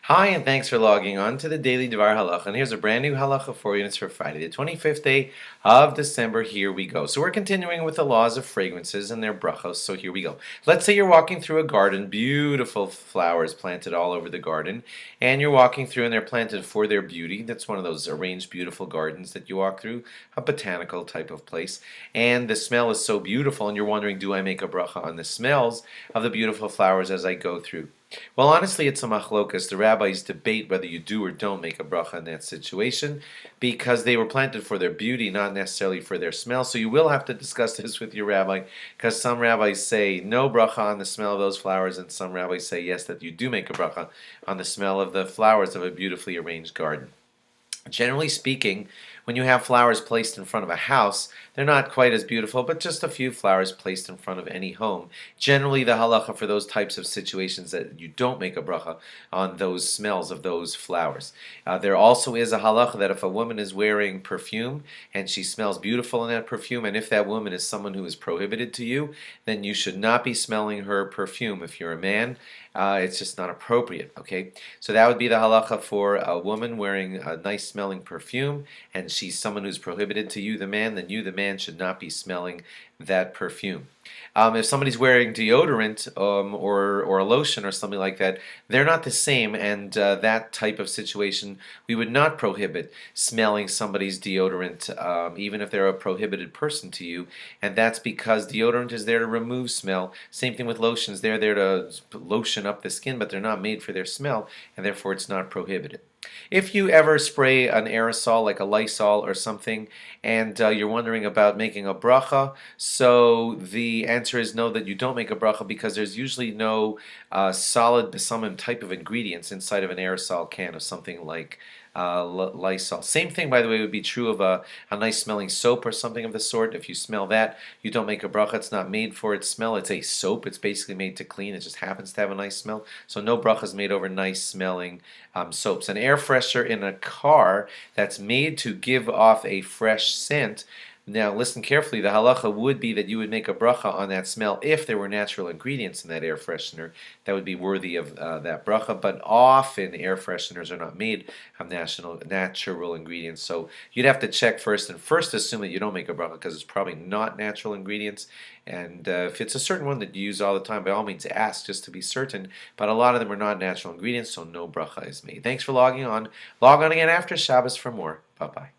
Hi, and thanks for logging on to the Daily DVAR Halacha. And here's a brand new halacha for you, and it's for Friday, the 25th day of December. Here we go. So we're continuing with the laws of fragrances and their brachos. So here we go. Let's say you're walking through a garden, beautiful flowers planted all over the garden, and you're walking through and they're planted for their beauty. That's one of those arranged beautiful gardens that you walk through, a botanical type of place. And the smell is so beautiful, and you're wondering, do I make a bracha on the smells of the beautiful flowers as I go through? Well, honestly, it's a machlokas. The rabbis debate whether you do or don't make a bracha in that situation because they were planted for their beauty, not necessarily for their smell. So you will have to discuss this with your rabbi because some rabbis say no bracha on the smell of those flowers, and some rabbis say yes, that you do make a bracha on the smell of the flowers of a beautifully arranged garden. Generally speaking, when you have flowers placed in front of a house, they're not quite as beautiful, but just a few flowers placed in front of any home. Generally, the halacha for those types of situations that you don't make a bracha on those smells of those flowers. There also is a halacha that if a woman is wearing perfume and she smells beautiful in that perfume, and if that woman is someone who is prohibited to you, then you should not be smelling her perfume. If you're a man, it's just not appropriate, okay? So that would be the halacha for a woman wearing a nice smelling perfume, and she's someone who's prohibited to you, the man, then you, the man, should not be smelling that perfume. If somebody's wearing deodorant or a lotion or something like that, they're not the same, and that type of situation, we would not prohibit smelling somebody's deodorant, even if they're a prohibited person to you, and that's because deodorant is there to remove smell. Same thing with lotions, they're there to lotion up the skin, but they're not made for their smell, and therefore it's not prohibited. If you ever spray an aerosol like a Lysol or something, and you're wondering about making a bracha, so the answer is no, that you don't make a bracha because there's usually no solid besamim type of ingredients inside of an aerosol can of something like Lysol. Same thing, by the way, would be true of a nice smelling soap or something of the sort. If you smell that, you don't make a bracha. It's not made for its smell. It's a soap. It's basically made to clean. It just happens to have a nice smell. So no bracha is made over nice smelling soaps. An air freshener in a car that's made to give off a fresh scent. Now listen carefully, the halacha would be that you would make a bracha on that smell if there were natural ingredients in that air freshener that would be worthy of that bracha, but often air fresheners are not made of natural ingredients, so you'd have to check first, and first assume that you don't make a bracha because it's probably not natural ingredients, and if it's a certain one that you use all the time, by all means ask just to be certain, but a lot of them are not natural ingredients, so no bracha is made. Thanks for logging on. Log on again after Shabbos for more. Bye-bye.